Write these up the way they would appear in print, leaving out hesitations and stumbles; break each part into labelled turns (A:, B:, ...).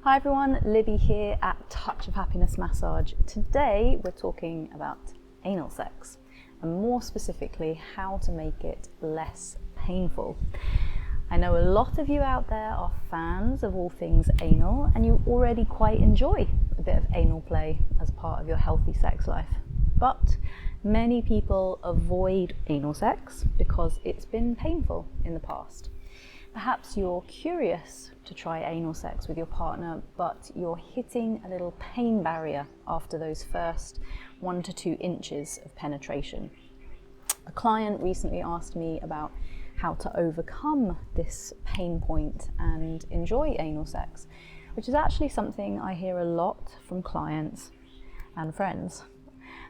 A: Hi everyone, Libby here at Touch of Happiness Massage. Today we're talking about anal sex and more specifically how to make it less painful. I know a lot of you out there are fans of all things anal and you already quite enjoy a bit of anal play as part of your healthy sex life. But many people avoid anal sex because it's been painful in the past. Perhaps you're curious to try anal sex with your partner, but you're hitting a little pain barrier after those first 1 to 2 inches of penetration. A client recently asked me about how to overcome this pain point and enjoy anal sex, which is actually something I hear a lot from clients and friends.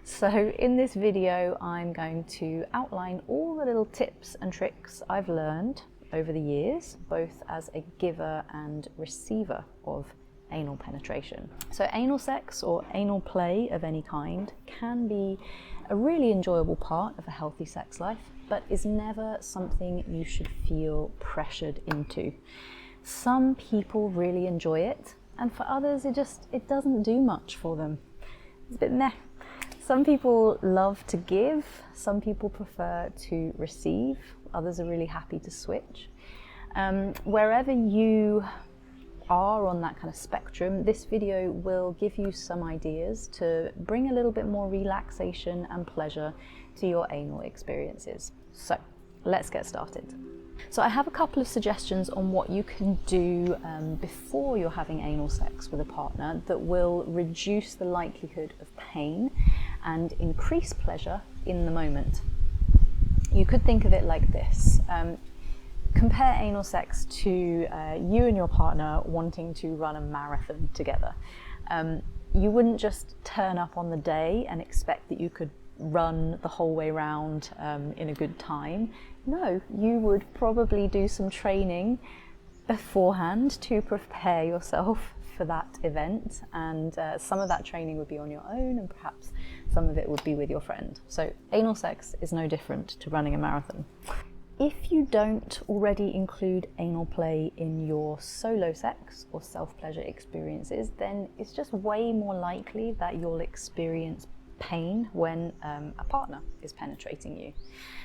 A: So in this video, I'm going to outline all the little tips and tricks I've learned over the years, both as a giver and receiver of anal penetration. So anal sex or anal play of any kind can be a really enjoyable part of a healthy sex life, but is never something you should feel pressured into. Some people really enjoy it, and for others it doesn't do much for them. It's a bit meh. Some people love to give, some people prefer to receive, others are really happy to switch. Wherever you are on that kind of spectrum, this video will give you some ideas to bring a little bit more relaxation and pleasure to your anal experiences. So let's get started. So I have a couple of suggestions on what you can do before you're having anal sex with a partner that will reduce the likelihood of pain and increase pleasure in the moment. You could think of it like this. Compare anal sex to you and your partner wanting to run a marathon together. You wouldn't just turn up on the day and expect that you could run the whole way round in a good time. No, you would probably do some training beforehand to prepare yourself for that event, and some of that training would be on your own and perhaps some of it would be with your friend. So anal sex is no different to running a marathon. If you don't already include anal play in your solo sex or self-pleasure experiences, then it's just way more likely that you'll experience pain when a partner is penetrating you.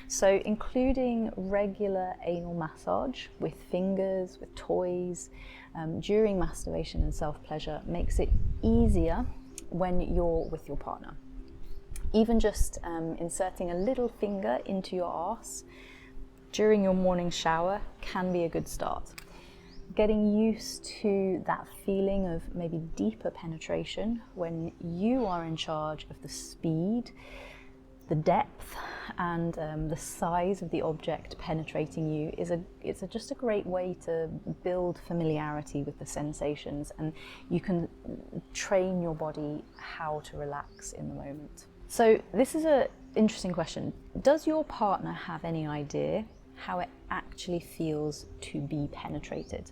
A: So including regular anal massage with fingers, with toys, during masturbation and self-pleasure makes it easier when you're with your partner. Even just inserting a little finger into your arse during your morning shower can be a good start. Getting used to that feeling of maybe deeper penetration when you are in charge of the speed, the depth, and the size of the object penetrating you it's just a great way to build familiarity with the sensations, and you can train your body how to relax in the moment. So this is an interesting question. Does your partner have any idea how it actually feels to be penetrated?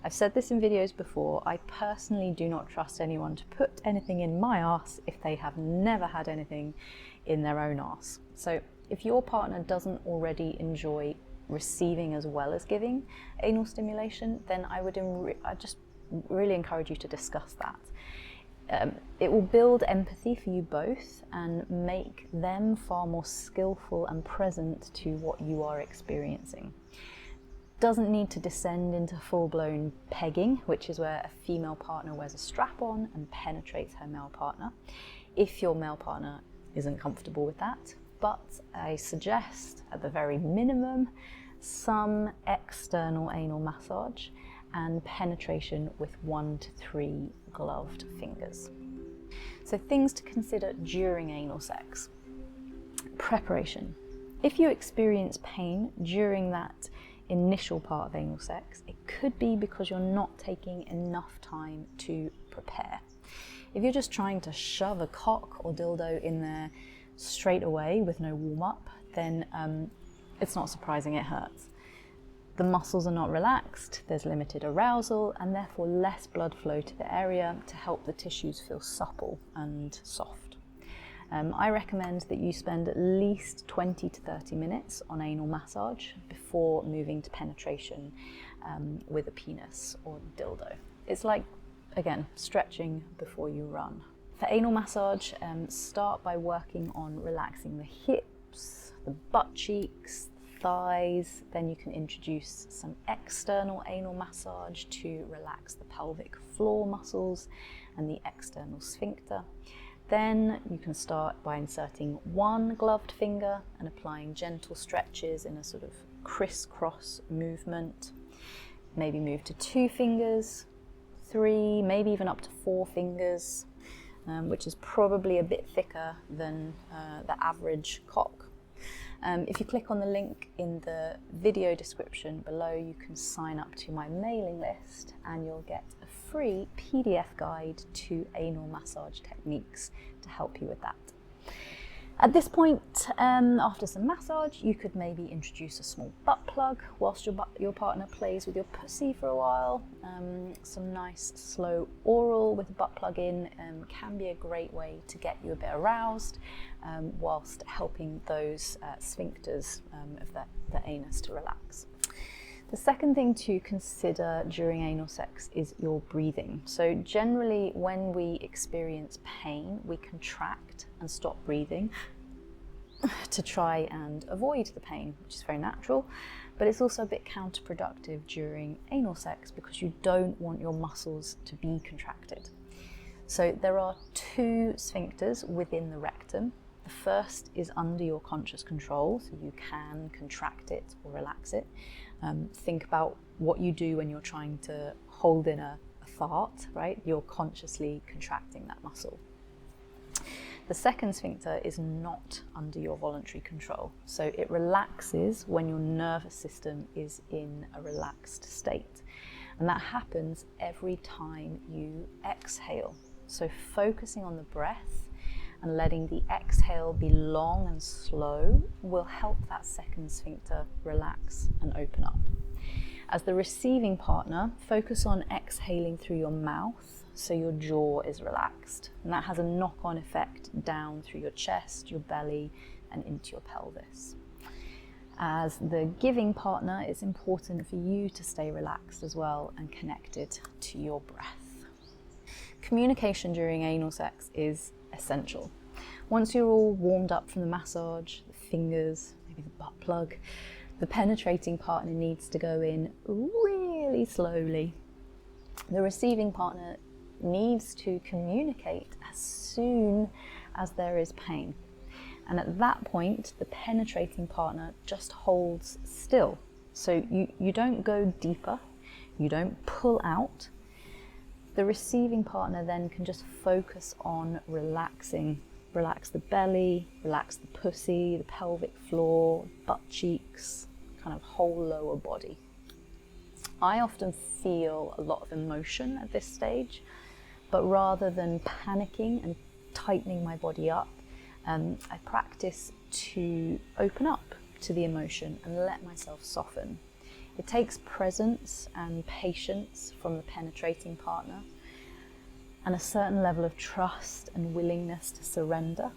A: I've said this in videos before, I personally do not trust anyone to put anything in my arse if they have never had anything in their own arse. So if your partner doesn't already enjoy receiving as well as giving anal stimulation, then I just really encourage you to discuss that. It will build empathy for you both and make them far more skillful and present to what you are experiencing. Doesn't need to descend into full-blown pegging, which is where a female partner wears a strap-on and penetrates her male partner, if your male partner isn't comfortable with that. But I suggest, at the very minimum, some external anal massage and penetration with 1 to 3 gloved fingers. So things to consider during anal sex. Preparation. If you experience pain during that initial part of anal sex, it could be because you're not taking enough time to prepare. If you're just trying to shove a cock or dildo in there straight away with no warm-up, then it's not surprising it hurts. The muscles are not relaxed, there's limited arousal, and therefore less blood flow to the area to help the tissues feel supple and soft. I recommend that you spend at least 20 to 30 minutes on anal massage before moving to penetration with a penis or dildo. It's like again, stretching before you run. For anal massage, start by working on relaxing the hips, the butt cheeks, thighs. Then you can introduce some external anal massage to relax the pelvic floor muscles and the external sphincter. Then you can start by inserting one gloved finger and applying gentle stretches in a sort of crisscross movement. Maybe move to 2 fingers, 3, maybe even up to 4 fingers, which is probably a bit thicker than the average cock. If you click on the link in the video description below, you can sign up to my mailing list and you'll get a free PDF guide to anal massage techniques to help you with that. At this point, after some massage, you could maybe introduce a small butt plug whilst your partner plays with your pussy for a while. Some nice slow oral with a butt plug in can be a great way to get you a bit aroused whilst helping those sphincters of the anus to relax. The second thing to consider during anal sex is your breathing. So generally when we experience pain, we contract and stop breathing to try and avoid the pain, which is very natural, but it's also a bit counterproductive during anal sex because you don't want your muscles to be contracted. So there are 2 sphincters within the rectum. The first is under your conscious control, so you can contract it or relax it. Think about what you do when you're trying to hold in a fart, right? You're consciously contracting that muscle. The second sphincter is not under your voluntary control, so it relaxes when your nervous system is in a relaxed state. And that happens every time you exhale. So focusing on the breath and letting the exhale be long and slow will help that second sphincter relax and open up. As the receiving partner, focus on exhaling through your mouth so your jaw is relaxed. And that has a knock-on effect down through your chest, your belly, and into your pelvis. As the giving partner, it's important for you to stay relaxed as well and connected to your breath. Communication during anal sex is essential. Once you're all warmed up from the massage, the fingers, maybe the butt plug, the penetrating partner needs to go in really slowly. The receiving partner needs to communicate as soon as there is pain. And at that point, the penetrating partner just holds still. So you don't go deeper, you don't pull out. The receiving partner then can just focus on relaxing. Relax the belly, relax the pussy, the pelvic floor, butt cheeks, kind of whole lower body. I often feel a lot of emotion at this stage, but rather than panicking and tightening my body up, I practice to open up to the emotion and let myself soften. It takes presence and patience from the penetrating partner and a certain level of trust and willingness to surrender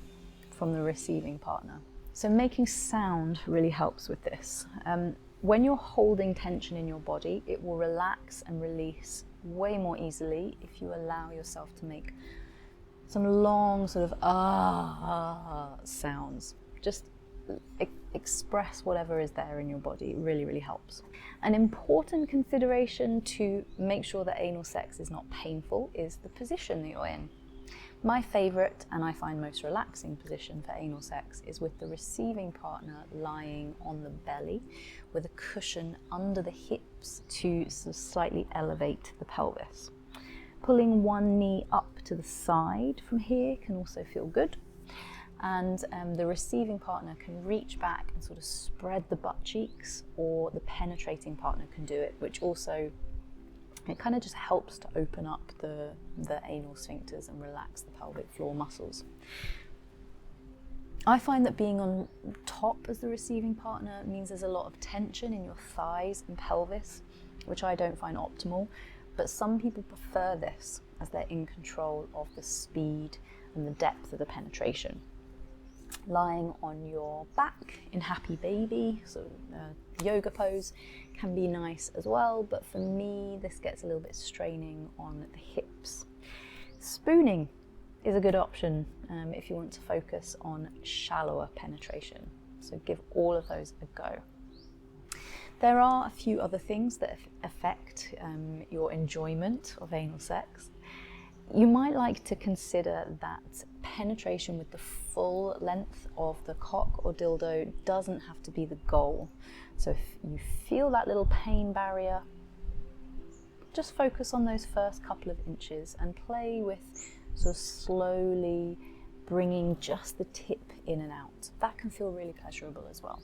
A: from the receiving partner. So making sound really helps with this. When you're holding tension in your body, it will relax and release way more easily if you allow yourself to make some long sort of sounds. Just express whatever is there in your body. It really, really helps. An important consideration to make sure that anal sex is not painful is the position that you're in. My favourite, and I find most relaxing position for anal sex is with the receiving partner lying on the belly with a cushion under the hips to sort of slightly elevate the pelvis. Pulling one knee up to the side from here can also feel good. And the receiving partner can reach back and sort of spread the butt cheeks, or the penetrating partner can do it, which also, it kind of just helps to open up the anal sphincters and relax the pelvic floor muscles. I find that being on top as the receiving partner means there's a lot of tension in your thighs and pelvis, which I don't find optimal, but some people prefer this as they're in control of the speed and the depth of the penetration. Lying on your back in happy baby, so yoga pose, can be nice as well, but for me this gets a little bit straining on the hips. Spooning is a good option if you want to focus on shallower penetration, so give all of those a go. There are a few other things that affect your enjoyment of anal sex. You might like to consider that penetration with the full length of the cock or dildo doesn't have to be the goal. So if you feel that little pain barrier, just focus on those first couple of inches and play with sort of slowly bringing just the tip in and out. That can feel really pleasurable as well.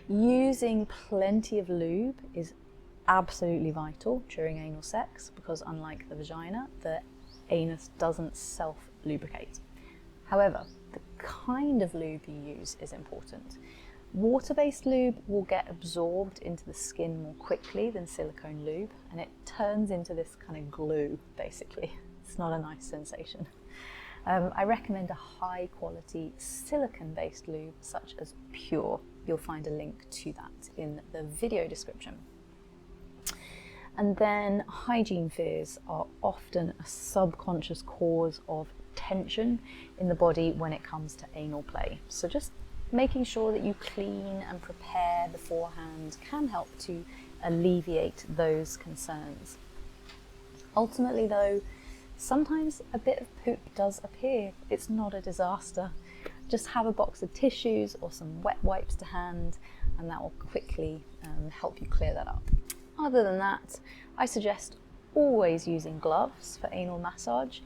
A: Using plenty of lube is absolutely vital during anal sex, because unlike the vagina, the anus doesn't self-lubricate. However, the kind of lube you use is important. Water-based lube will get absorbed into the skin more quickly than silicone lube, and it turns into this kind of glue, basically. It's not a nice sensation. I recommend a high-quality silicone-based lube, such as Pure. You'll find a link to that in the video description. And then hygiene fears are often a subconscious cause of tension in the body when it comes to anal play. So just making sure that you clean and prepare beforehand can help to alleviate those concerns. Ultimately though, sometimes a bit of poop does appear. It's not a disaster. Just have a box of tissues or some wet wipes to hand, and that will quickly help you clear that up. Other than that, I suggest always using gloves for anal massage,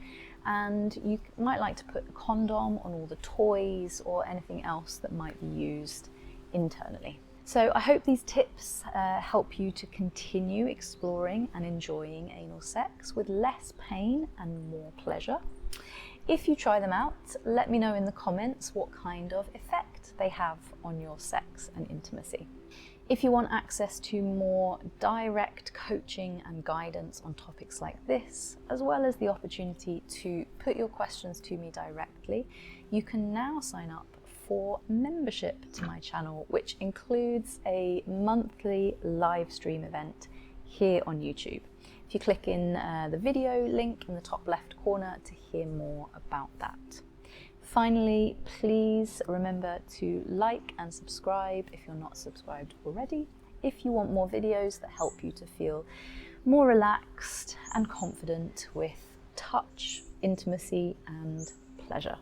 A: and you might like to put a condom on all the toys or anything else that might be used internally. So I hope these tips help you to continue exploring and enjoying anal sex with less pain and more pleasure. If you try them out, let me know in the comments what kind of effect they have on your sex and intimacy. If you want access to more direct coaching and guidance on topics like this, as well as the opportunity to put your questions to me directly, you can now sign up for membership to my channel, which includes a monthly live stream event here on YouTube. If you click in the video link in the top left corner to hear more about that. Finally, please remember to like and subscribe if you're not subscribed already, if you want more videos that help you to feel more relaxed and confident with touch, intimacy and pleasure.